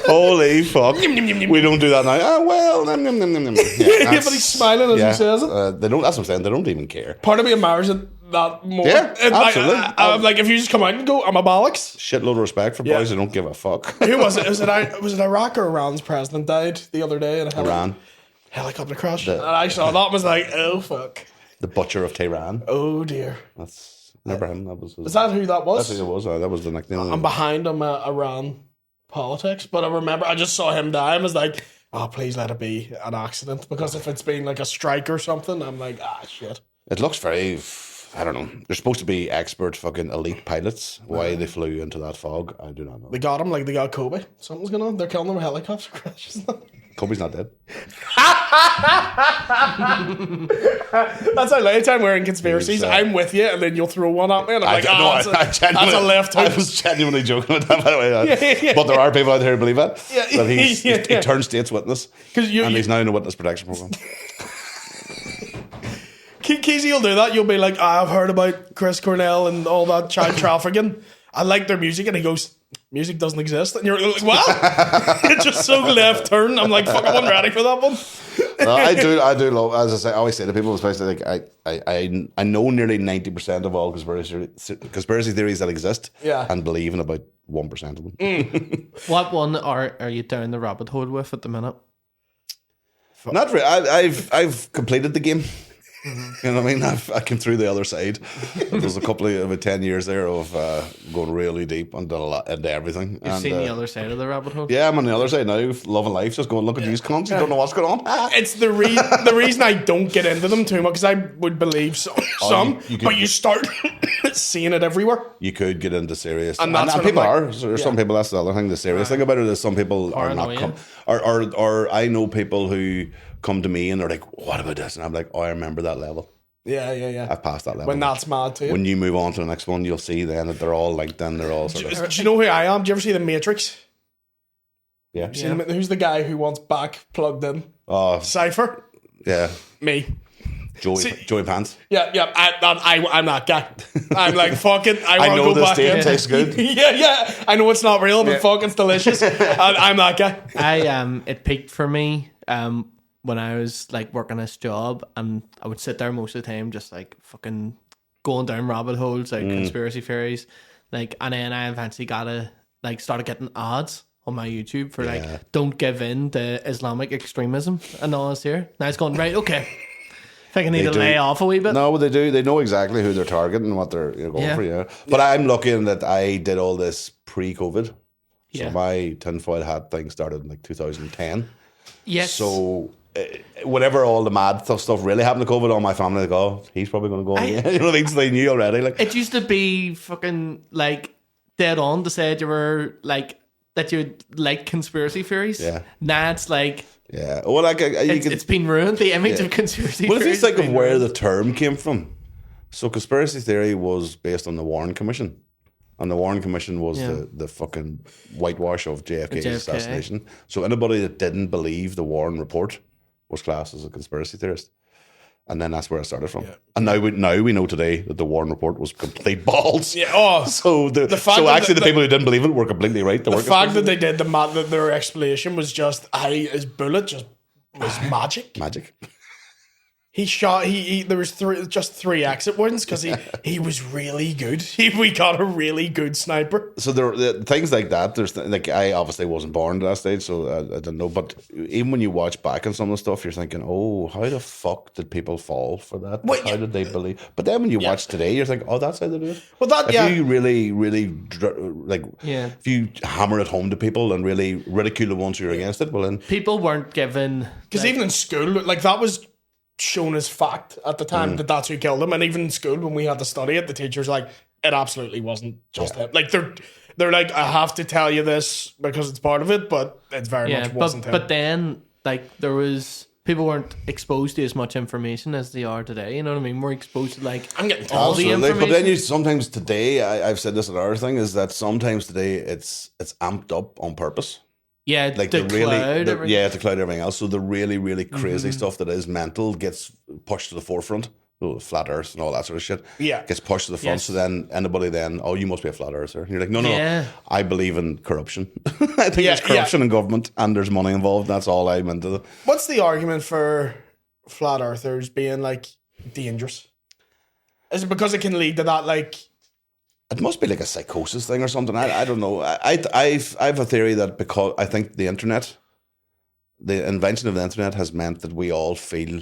Holy fuck. We don't do that now. Oh, well. Nom, nom, nom, nom, nom. Yeah, but he's smiling as he says it. They don't. That's what I'm saying. They don't even care. Part of me admires it that more. Yeah, absolutely. I'm like, if you just come out and go, I'm a bollocks. Shitload of respect for boys who don't give a fuck. Who was it? Was it Iraq or Iran's president died the other day in a Iran. Helicopter crash? And I saw that and was like, oh fuck. The Butcher of Tehran. Oh dear. That's never him. That was. Is that who that was? That's who it was. That was the nickname. I'm behind on Iran politics, but I remember I just saw him die and was like, oh, please let it be an accident, because if it's been like a strike or something, I'm like, shit. It looks very. I don't know. They're supposed to be expert fucking elite pilots. Why they flew into that fog, I do not know. They got him like they got Kobe. Something's going on. They're killing him with helicopter crashes. Kobe's not dead. That's how anytime we're in conspiracies, I'm with you, and then you'll throw one at me, and I'm like, that's a left hook. I was genuinely joking with that, by the way. But there are people out there who believe that. That he turned state's witness, and he's now in a witness protection program. Keezy will do that. You'll be like, I've heard about Chris Cornell and all that child trafficking. I like their music, and he goes, music doesn't exist, and you're like, what? It's just so left turn. I'm like, fuck, I wasn't ready for that one. No, I do love, as I say, I always say to people, especially like I know nearly 90% of all conspiracy theories that exist, and believe in about 1% of them. What one are you down the rabbit hole with at the minute? Not really. I've completed the game. You know what I mean? I came through the other side. There's a couple of about 10 years there of going really deep into everything. You've seen the other side of the rabbit hole? Yeah, I'm on the other side now, loving life, just going, look at these cunts, you don't know what's going on. It's the reason I don't get into them too much, because I would believe some, but you start seeing it everywhere. You could get into serious, and people are. There's some people, that's the other thing. The serious thing about it is some people are not or I know people who come to me and they're like, what about this? And I'm like, oh, I remember that level. Yeah. I've passed that level. When that's mad too. When you move on to the next one, you'll see then that they're all linked in. They're all sort of. Do you know who I am? Do you ever see The Matrix? Yeah. Who's the guy who wants back plugged in? Cypher? Yeah. Me. Joey Pants. Yeah. I'm that guy. I'm like, fuck it. I want to know go this back steak in. tastes good. Yeah. I know it's not real, but fuck, it's delicious. And I'm that guy. It peaked for me when I was like working this job, and I would sit there most of the time just like fucking going down rabbit holes, like conspiracy theories, like, and then I eventually started getting ads on my YouTube for like, don't give in to Islamic extremism and all this here. Now it's going, right, okay. think I need to lay off a wee bit. No, but they do. They know exactly who they're targeting and what they're going for. Yeah, but I'm lucky in that I did all this pre-COVID. So my tinfoil hat thing started in like 2010. Yes. So whenever all the mad stuff really happened to COVID, all my family like, oh, he's probably going to go on again. You know what I mean? So they knew already. Like, it used to be fucking like dead on to say you were like that you like conspiracy theories. Yeah. Now it's like well, like it's been ruined. The image of conspiracy theories. Well, if you think of where ruined. the term came from, so conspiracy theory was based on the Warren Commission. And the Warren Commission was the fucking whitewash of JFK's assassination. So anybody that didn't believe the Warren report was classed as a conspiracy theorist. And then that's where it started from. Yeah. And now we know today that the Warren report was complete balls. Yeah. Oh, so the people who didn't believe it were completely right. The fact that they did that their explanation was just his bullet just was magic. Magic. He shot. There was three exit wounds because he was really good. We got a really good sniper. So there things like that. There's like I obviously wasn't born at that stage, so I don't know. But even when you watch back on some of the stuff, you're thinking, oh, how the fuck did people fall for that? How did they believe? But then when you watch today, you're thinking, oh, that's how they do it. Well, if you really, really if you hammer it home to people and really ridicule the ones who are against it, well, then people weren't given because even in school, like that was shown as fact at the time that's who killed him, and even in school when we had to study it, the teachers like it absolutely wasn't just him. Like they're like, I have to tell you this because it's part of it, but it very much wasn't him. But then like there was people weren't exposed to as much information as they are today. You know what I mean? We're exposed to like I'm getting all the information. But then sometimes today, I've said this another thing is that sometimes today it's amped up on purpose. Yeah, like to cloud everything else. So the really, really crazy stuff that is mental gets pushed to the forefront. Flat Earth and all that sort of shit. Yeah, gets pushed to the front. Yes. So then anybody you must be a flat earther. And you're like, no, I believe in corruption. I think there's corruption in government and there's money involved. That's all I'm into. What's the argument for flat earthers being like dangerous? Is it because it can lead to that like? It must be like a psychosis thing or something. I don't know. I have a theory that because I think the invention of the internet has meant that we all feel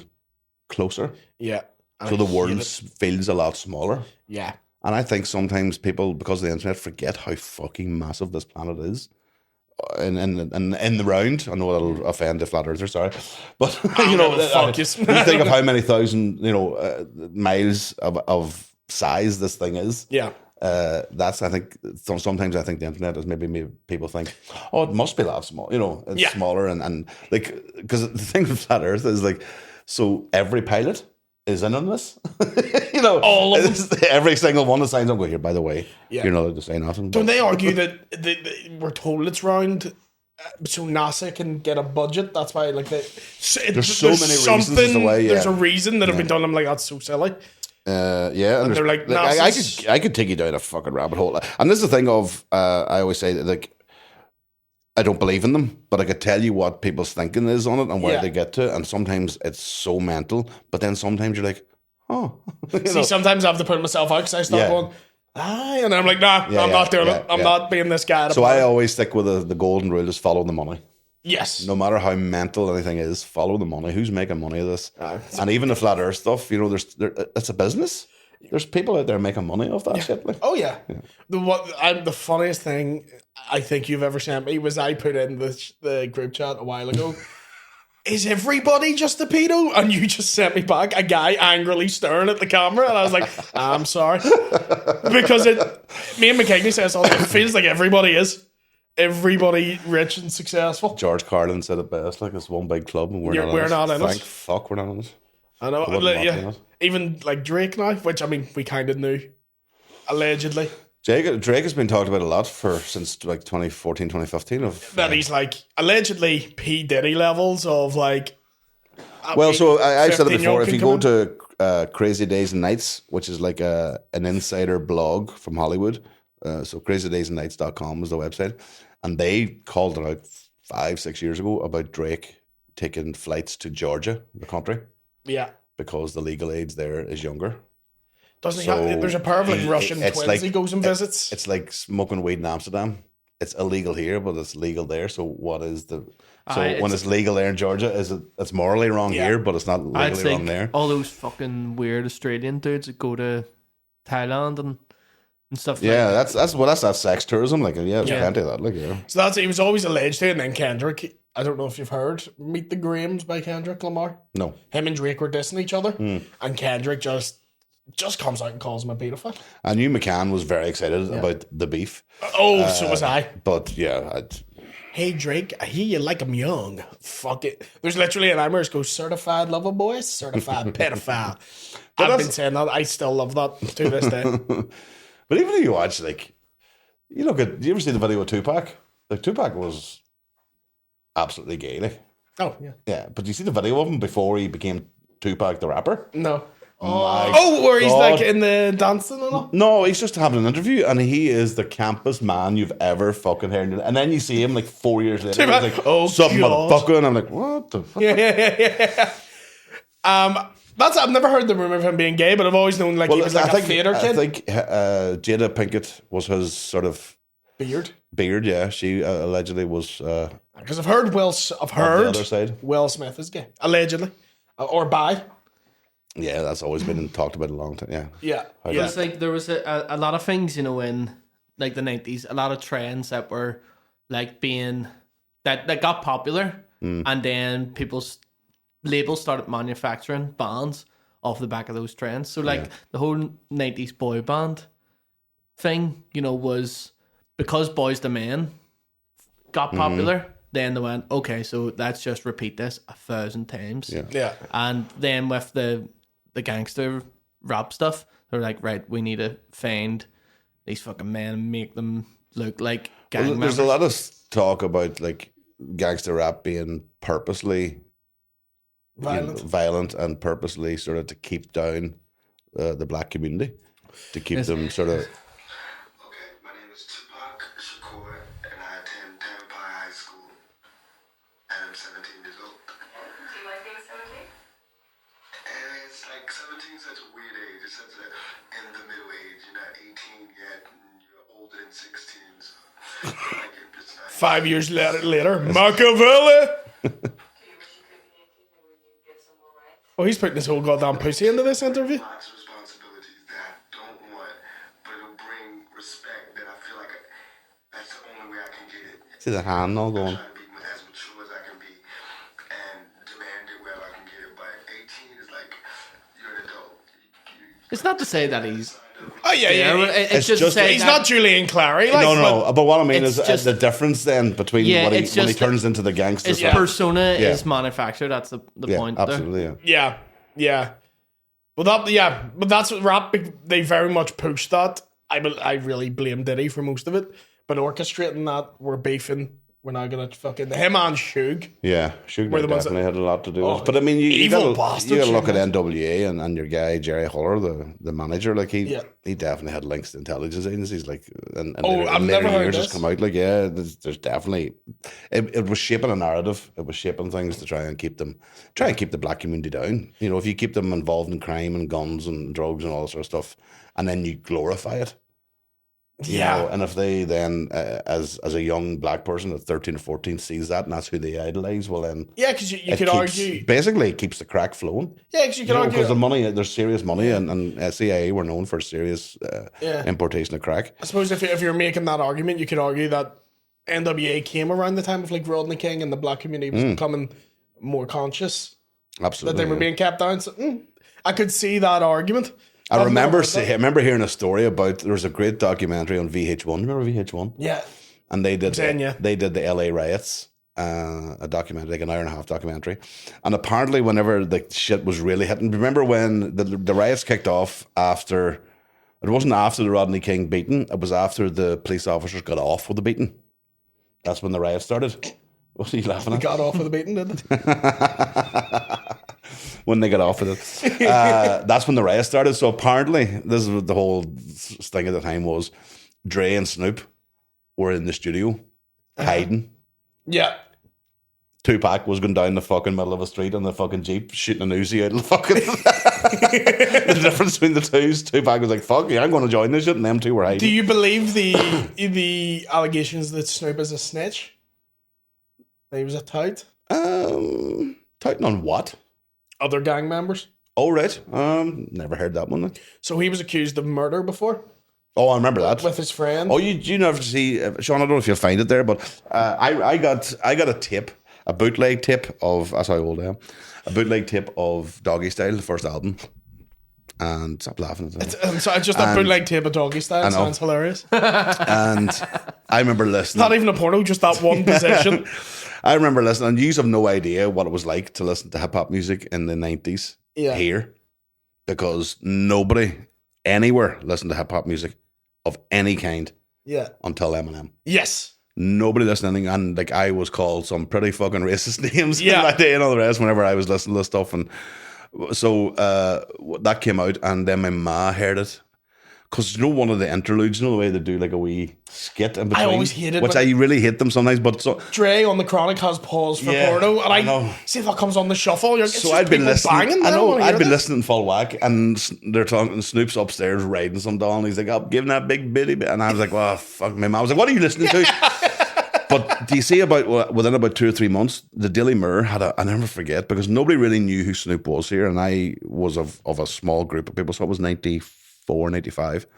closer. Yeah. So the world feels a lot smaller. Yeah. And I think sometimes people, because of the internet, forget how fucking massive this planet is. In the round, I know it'll offend the flat earthers, sorry, but you think of how many thousand miles of size this thing is. Yeah. That's I think sometimes I think the internet has maybe people think, oh, it must be that small, it's smaller and like because the thing with flat Earth is like, so every pilot is in on this, all of them. Every single one that signs up. Go here, by the way, you're not allowed to say nothing. Don't they argue that we're told it's round? So NASA can get a budget. That's why, like, there's so many reasons as to why. There's a reason that have been done. I'm like, that's so silly. And they're like, I could take you down a fucking rabbit hole. And this is the thing of, I always say that, like, I don't believe in them, but I could tell you what people's thinking is on it and where they get to. And sometimes it's so mental, but then sometimes you're like, oh. Sometimes I have to put myself out because I start going, and I'm like, nah, I'm not doing it. I'm not being this guy. So I always stick with the golden rule: is follow the money. Yes. No matter how mental anything is, follow the money. Who's making money of this? And even the flat Earth stuff, it's a business. There's people out there making money off that shit. Like. Oh yeah. The funniest thing I think you've ever sent me was I put in the group chat a while ago. Is everybody just a pedo? And you just sent me back a guy angrily staring at the camera, and I was like, I'm sorry, because me and McKegney says it feels like everybody is. Everybody rich and successful. George Carlin said it best, like it's one big club and we're not in it. Thank fuck we're not in it. I know. Even like Drake now, which I mean we kind of knew, allegedly. Drake has been talked about a lot since like 2014, 2015. That he's like allegedly P. Diddy levels of like. Well, so I've said it before. If you go to Crazy Days and Nights, which is like an insider blog from Hollywood, so crazydaysandnights.com is the website, and they called it out 5-6 years ago about Drake taking flights to Georgia, the country. Yeah. Because the legal age there is younger. Doesn't he have, there's a pair of like Russian twins he goes and visits. It's like smoking weed in Amsterdam, it's illegal here, but it's legal there. So what is the? So Aye, when it's legal there in Georgia, it's morally wrong here, but it's not I'd legally think wrong there. all those fucking weird Australian dudes that go to Thailand and stuff. Yeah, like that's that sex tourism. Like, yeah, there's plenty of that. Like, yeah. So that's he was always alleged to, and then Kendrick. I don't know if you've heard "Meet the Grahams" by Kendrick Lamar. No. Him and Drake were dissing each other, and Kendrick just comes out and calls him a pedophile. I knew McCann was very excited about the beef. Oh, so was I. But yeah, Hey Drake, I hear you like him young. Fuck it. There's literally an Irish goes certified lover boy, certified pedophile. I've been saying that. I still love that to this day. but even if you watch, like, you you ever see the video of Tupac? Like, Tupac was absolutely gay, like. Oh yeah. Yeah, but you see the video of him before he became Tupac the rapper? No. My Where he's God. like in the dancing and all. No, he's just having an interview, and he is the campest man you've ever fucking heard. And then you see him like 4 years later. He's like, Oh, something God. motherfucker, and I'm like, what the fuck? Yeah. I've never heard the rumor of him being gay, but I've always known like he was like a theater I kid. think Jada Pinkett was his sort of Beard. Yeah, she allegedly was. Because I've heard the other side. Will Smith is gay, allegedly, or bi. Yeah, that's always been talked about a long time. Yeah. Yeah. It's like there was a lot of things, in like the 90s, a lot of trends that were like being that got popular, and then people's labels started manufacturing bands off the back of those trends. So like the whole 90s boy band thing, was because Boys the Men got popular. Then they went, okay, so let's just repeat this 1,000 times. Yeah. And then with the gangster rap stuff, they're like, right, we need to find these fucking men and make them look like gang members. There's a lot of talk about like gangster rap being purposely violent and purposely sort of to keep down the black community, to keep them sort of. Okay, my name is Tupac Shakur, and I attend Tampa High School, and I'm 17 years old. Do you like being 17? And it's like 17 is such a weird age. It's such a in the middle age. You're not 18 yet, and you're older than 16. So like it's not. 5 years later, Machiavelli. Do you wish you could be 18 and when you get some more rights? Oh, he's putting his whole goddamn pussy into this interview. Lots of responsibilities that I don't want, but it'll bring respect that I feel like that's the only way I can get it. See the hand all going. Try to be as mature as I can be and demand it wherever I can get it. But 18 is like you're an adult. It's not to say that he's. Oh yeah. It's just just- to say He's that not Julian Clary. Like, No. But what I mean it's is just- the difference then between Yeah, when he it's just turns into the gangster. his stuff. persona Yeah. is manufactured. That's the Yeah, point there. absolutely. Yeah. Yeah. But that's what rap. They very much pushed that. I really blame Diddy for most of it, but orchestrating that we're beefing. We're not gonna fucking him and Suge. Yeah, Sugar Were the ones definitely that- had a lot to do with Oh, it. But I mean, you evil gotta bastard, look at Sugar. NWA and your guy Jerry Huller, the manager. Like he definitely had links to intelligence agencies. Like and I've in never later heard years this. has come out. Like there's definitely it was shaping a narrative. It was shaping things to try and keep the black community down. If you keep them involved in crime and guns and drugs and all that sort of stuff, and then you glorify it. You know, and if they then, as a young black person at 13 or 14 sees that and that's who they idolize, well then... Yeah, because you it could keeps- argue... Basically, it keeps the crack flowing. Yeah, because you could argue... Because the money, there's serious money, and CIA were known for serious importation of crack. I suppose if you're making that argument, you could argue that NWA came around the time of like Rodney King and the black community was becoming more conscious Absolutely. that they were being kept down. So I could see that argument. I remember I've never heard that. remember hearing a story about, there was a great documentary on VH1. Remember VH1? Yeah. And they did yeah. they did the LA riots, a documentary, like an hour and a half documentary. And apparently whenever the shit was really hitting, remember when the riots kicked off after, it wasn't after the Rodney King beating, it was after the police officers got off with the beating. That's when the riots started. What are you laughing at? Got off with the beating, didn't they? When they got off with it. That's when the riot started. So apparently, this is what the whole thing at the time was, Dre and Snoop were in the studio hiding. Yeah. Tupac was going down the fucking middle of a street on the fucking Jeep shooting an Uzi out of the fucking... The difference between the two is Tupac was like, fuck yeah, I'm going to join this shit, and them two were hiding. Do you believe the allegations that Snoop is a snitch? That he was a tout? Touting on what? Other gang members? Oh, right. Never heard that one. So he was accused of murder before Oh, I remember that. with his friend. Oh, you never see, Sean, I don't know if you'll find it there, but I got a tip, a bootleg tip of, that's how old I am, a bootleg tip of Doggy Style, the first album. And stop laughing at that. So just a bootleg tape of Doggy Style sounds hilarious. And I remember listening. Not even a porno, just that one position. I remember listening, and you have no idea what it was like to listen to hip hop music in the 90s here, because nobody anywhere listened to hip hop music of any kind until Eminem. Yes. Nobody listening, and like I was called some pretty fucking racist names in that day and all the rest whenever I was listening to this stuff. And so that came out, and then my ma heard it. Because you know one of the interludes, you know the way they do like a wee skit in between? I always hated which I really hate them sometimes, but so Dre on the Chronic has pause for porno, and I know. See if that comes on the shuffle. You're, so I'd been listening. Banging I know. I'd been this. listening in full whack, and they're talking. Snoop's upstairs riding some doll, and he's like, "I'm giving that big bitty," and I was like, "Well, fuck." My mom was like, "What are you listening to?" But do you see within about 2 or 3 months, the Daily Mirror had I never forget, because nobody really knew who Snoop was here, and I was of a small group of people, so it was 94, 95.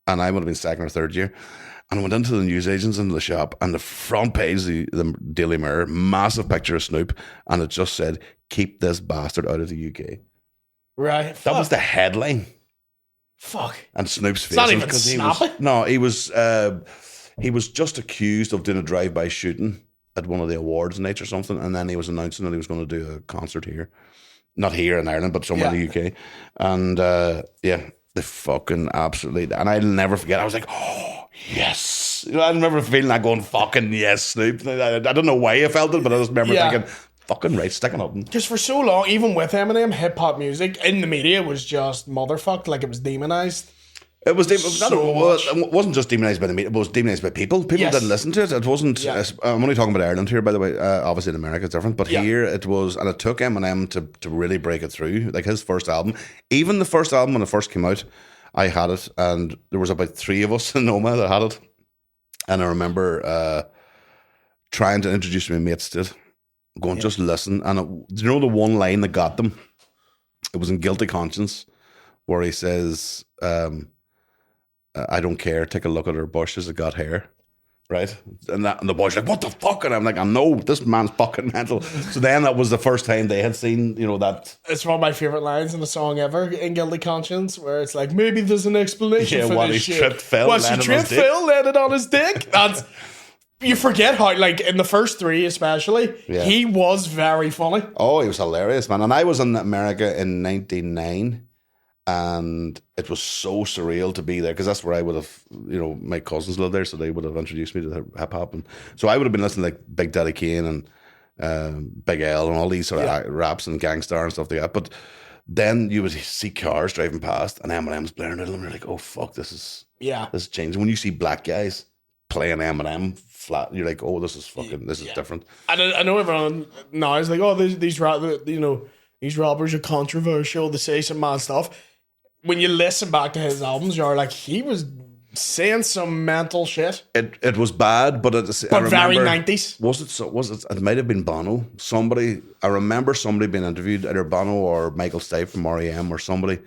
And I would have been second or third year. And I went into the newsagents into the shop, and the front page of the Daily Mirror, massive picture of Snoop, and it just said, "Keep this bastard out of the UK." Right. That was the headline. Fuck. And Snoop's face. It's not even because he was just accused of doing a drive-by shooting at one of the awards nights or something, and then he was announcing that he was going to do a concert here. Not here in Ireland, but somewhere in the UK. And the fucking absolutely, and I'll never forget. I was like, "Oh yes!" You know, I remember feeling that, going, "Fucking yes, Snoop." I don't know why I felt it, but I just remember thinking, "Fucking right, sticking up." Because for so long, even with Eminem, hip hop music in the media was just motherfucked, like it was demonized. It wasn't just demonized by the media; it was demonized by people. People didn't listen to it. It wasn't. I'm only talking about Ireland here, by the way. Obviously, in America, it's different, but here it was, and it took Eminem to really break it through. Like his first album, even the first album when it first came out, I had it, and there was about 3 of us in Noma that had it. And I remember trying to introduce my mates to it, going, "Just listen." And do you know the one line that got them? It was in Guilty Conscience, where he says, "I don't care, take a look at her bush, has it got hair?" Right? And the boys like, "What the fuck?" And I'm like, "I know, this man's fucking mental." So then that was the first time they had seen, that. It's one of my favourite lines in the song ever, in Guilty Conscience, where it's like, maybe there's an explanation for this shit. Tripped Phil, landed on his dick. That's, you forget how, like, in the first 3 especially, he was very funny. Oh, he was hilarious, man. And I was in America in 99. And it was so surreal to be there, because that's where I would have, my cousins lived there, so they would have introduced me to hip hop, and so I would have been listening to like Big Daddy Kane and Big L and all these sort of raps and Gangstar and stuff like that. But then you would see cars driving past, and Eminem's blaring it, and you're like, "Oh fuck, this is changing." When you see black guys playing Eminem flat, you're like, "Oh, this is different." And I know everyone now is like, "Oh, these rappers are controversial. They say some mad stuff." When you listen back to his albums, you're like, he was saying some mental shit. It was bad, but very 90s. Was it? It might have been Bono. I remember somebody being interviewed, either Bono or Michael Stipe from R.E.M. or somebody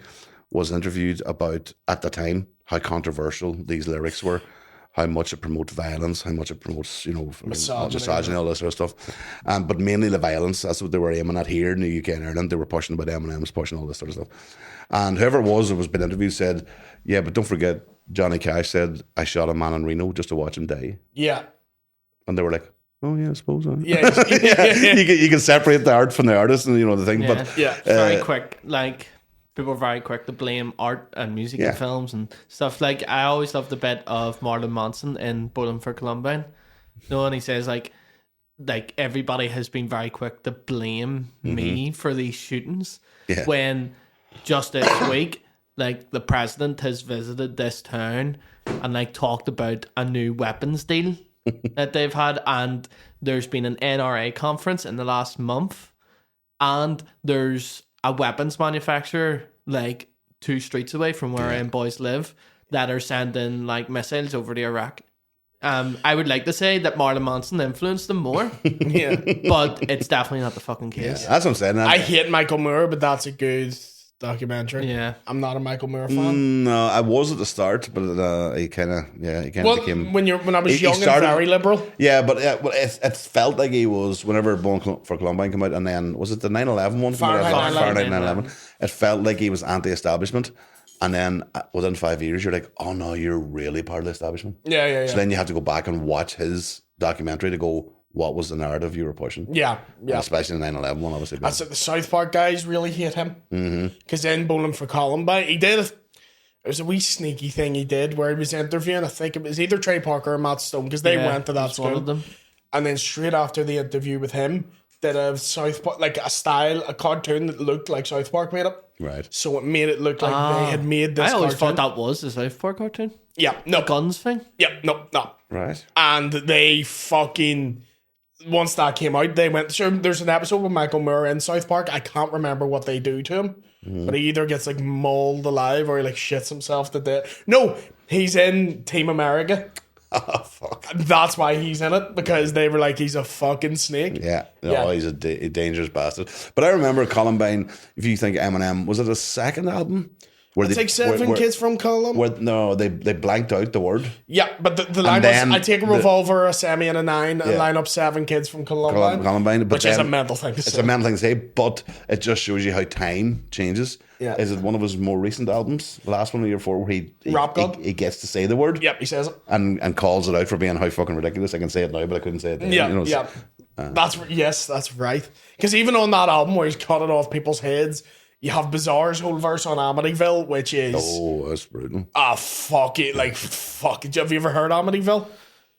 was interviewed about, at the time, how controversial these lyrics were, how much it promotes violence, how much it promotes, misogyny, all this sort of stuff. But mainly the violence. That's what they were aiming at here in the UK and Ireland. They were pushing about Eminem's pushing all this sort of stuff. And whoever it was that was being interviewed said, "Yeah, but don't forget, Johnny Cash said, I shot a man in Reno just to watch him die." Yeah. And they were like, "Oh yeah, I suppose." Yeah. You can separate the art from the artist, and the thing. Yeah. But Very quick, like, people are very quick to blame art and music and films and stuff. Like, I always love the bit of Marilyn Manson in Bowling for Columbine. And he says, like everybody has been very quick to blame me for these shootings. Yeah. When just this week, like, the president has visited this town and, like, talked about a new weapons deal that they've had, and there's been an NRA conference in the last month, and there's a weapons manufacturer like 2 streets away from where boys live that are sending like missiles over to Iraq. I would like to say that Marilyn Manson influenced them more, Yeah. but it's definitely not the fucking case. That's what I'm saying. I hate Michael Moore, but that's a good documentary. Yeah. I'm not a Michael Moore fan. No, I was at the start, but he kind of became. When I was He young started- and very liberal. Yeah, but it felt like he was whenever Born for Columbine came out, and then was it the 9/11 one? Fahrenheit 9/11. It felt like he was anti-establishment, and then within 5 years, you're like, oh no, you're really part of the establishment. Yeah. So then you have to go back and watch his documentary to go, what was the narrative you were pushing? Yeah. Especially the 9/11 one, obviously. That's it. The South Park guys really hate him. Because then Bowling for Columbine, he did. It was a wee sneaky thing he did where he was interviewing. I think it was either Trey Parker or Matt Stone because they went to that it's one school. of them. And then straight after the interview with him, did a South Park, like a cartoon that looked like South Park made it. Right. So it made it look like they had made this I always cartoon. thought that was the South Park cartoon. Yeah, no. Guns thing. Yeah, no. Right. And they fucking, once that came out, they went, sure, there's an episode with Michael Moore in South Park. I can't remember what they do to him. But he either gets like mauled alive or he like shits himself to death. No, he's in Team America. Oh, fuck. That's why he's in it, because they were like, he's a fucking snake. Yeah. Yeah. No, he's a dangerous bastard. But I remember Columbine, if you think Eminem, was it a second album? Where It's like seven kids from Columbine. No, they blanked out the word. Yeah, but the line then was, I take a revolver, a semi, and a 9 and Yeah. line up 7 kids from Columbine. But which is a then mental thing to say. It's a mental thing to say, but it just shows you how time changes. Yeah. Is it one of his more recent albums, the last one of the year 4, where Rap God? he gets to say the word? Yep, he says it. And calls it out for being how fucking ridiculous. I can say it now, but I couldn't say it then. Yeah, You know, yeah. That's right. Because even on that album where he's cutting off people's heads, you have Bizarre's whole verse on Amityville, which is Oh, that's brutal. fuck it, like fuck it. Have you ever heard Amityville?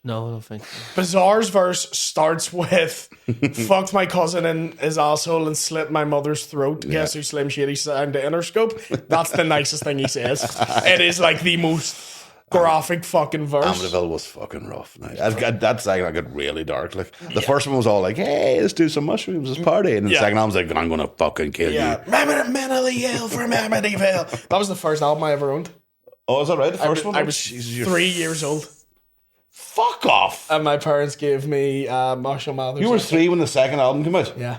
No, I don't think so. Bizarre's verse starts with fucked my cousin in his asshole and slit my mother's throat. Guess who Slim Shady signed to Interscope? That's the nicest thing he says. It is like the most graphic fucking verse. Amityville was fucking rough. That second I got really dark. Like the first one was all like, "Hey, let's do some mushrooms, let's party," and the second album was like, "I'm gonna fucking kill you." Mentally ill from Amityville. That was the first album I ever owned. Oh, is that right? The first one. I was 3 years old, Fuck off. and my parents gave me Marshall Mathers. You were 3 when the second album came out. Yeah,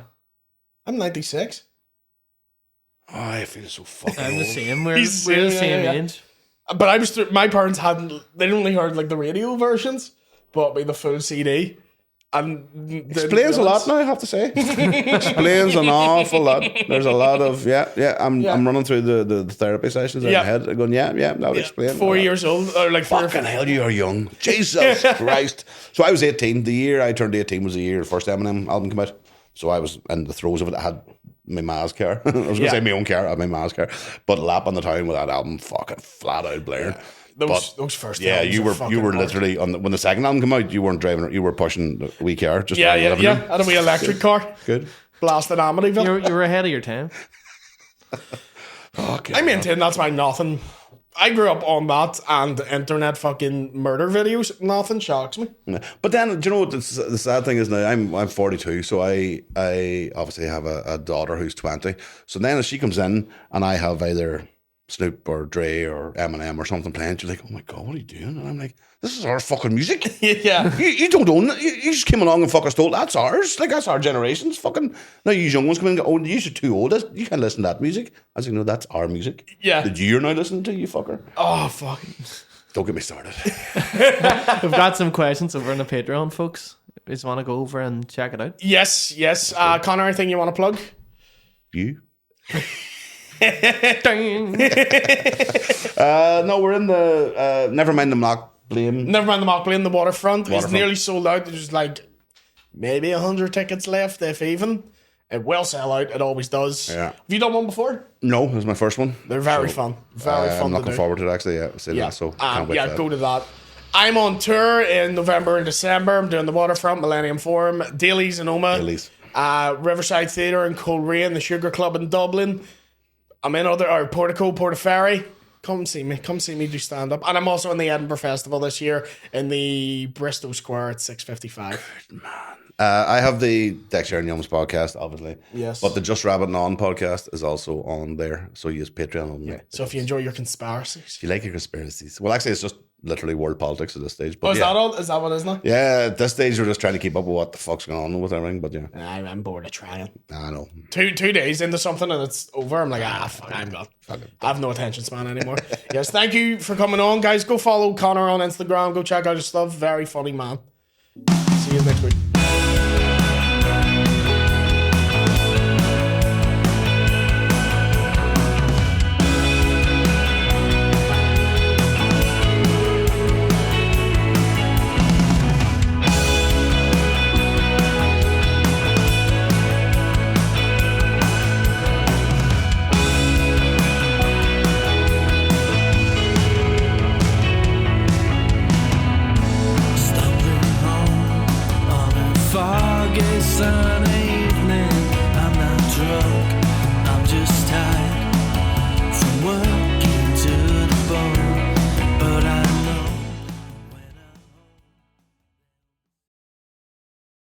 I'm 96. Oh, I feel so fucking I'm the old. same. We're He's- the yeah, same yeah. age. But I was my parents hadn't. They only heard like the radio versions. Bought me the full CD. And Explains a lot now, I have to say. Explains an awful lot. There's a lot of I'm running through the therapy sessions in my head, going, that would explain. 4 years old, or like 4 or Fucking hell, you are young. Jesus Christ. So I was 18. The year I turned 18 was the year the first Eminem album came out. So I was in the throes of it. I had my ma's car. I was going to say my own car. I had my ma's car. But Lap on the Town with that album fucking flat out blaring. Those first. Yeah, albums you are were fucking hard. literally when the second album came out. You weren't driving. You were pushing the wee car. Just Yeah. around the living room. Had a wee electric car. Good. Blasted Amityville. You were ahead of your time. I maintain that's why nothing. I grew up on that and internet fucking murder videos. Nothing shocks me. Yeah. But then, do you know what the sad thing is now? I'm 42, so I obviously have a daughter who's 20. So then as she comes in and I have either Snoop or Dre or Eminem or something playing, she's like, "Oh my God, what are you doing?" And I'm like, "This is our fucking music. Yeah. You don't own it. You just came along and fucking stole. That's ours. Like, that's our generation's fucking. Now you young ones come in and go, "Oh, you're too old. You can't listen to that music." I was like, "No, that's our music." Yeah. That you're now listening to, you fucker. Oh fuck. Don't get me started. We've got some questions over on the Patreon, folks. If you just want to go over and check it out. Yes. Conor, anything you want to plug? You. Ding. No, we're in the never mind the mock blame. Never mind the mock in the waterfront. It's Waterfront. nearly sold out. There's like maybe 100 tickets left, if even. It will sell out. It always does. Yeah. Have you done one before? No, this is my first one. They're very fun. Very fun I'm to looking do. forward to it actually. Yeah, say that. So can't wait. For that. Go to that. I'm on tour in November and December. I'm doing the Waterfront, Millennium Forum, Dailies in Oma, Dailies. Riverside Theatre in Coleraine, the Sugar Club in Dublin. I'm in Portico, Portaferry. Come see me do stand up. And I'm also in the Edinburgh Festival this year in the Bristol Square at 6:55. I have the Dexter and Yums podcast, obviously. Yes. But the Just Rabbit On podcast is also on there. So use Patreon on there. So if you enjoy your conspiracies. If you like your conspiracies. Well, actually, it's just literally world politics at this stage. But Oh, is that all? Is that what it is now? Yeah, at this stage, we're just trying to keep up with what the fuck's going on with everything. But yeah, I'm bored of trying. I know. 2 days into something and it's over. I'm like, fuck, I'm gone. I have no attention span anymore. Yes, thank you for coming on, guys. Go follow Conor on Instagram. Go check out his stuff. Very funny man. See you next week. Foggy sunny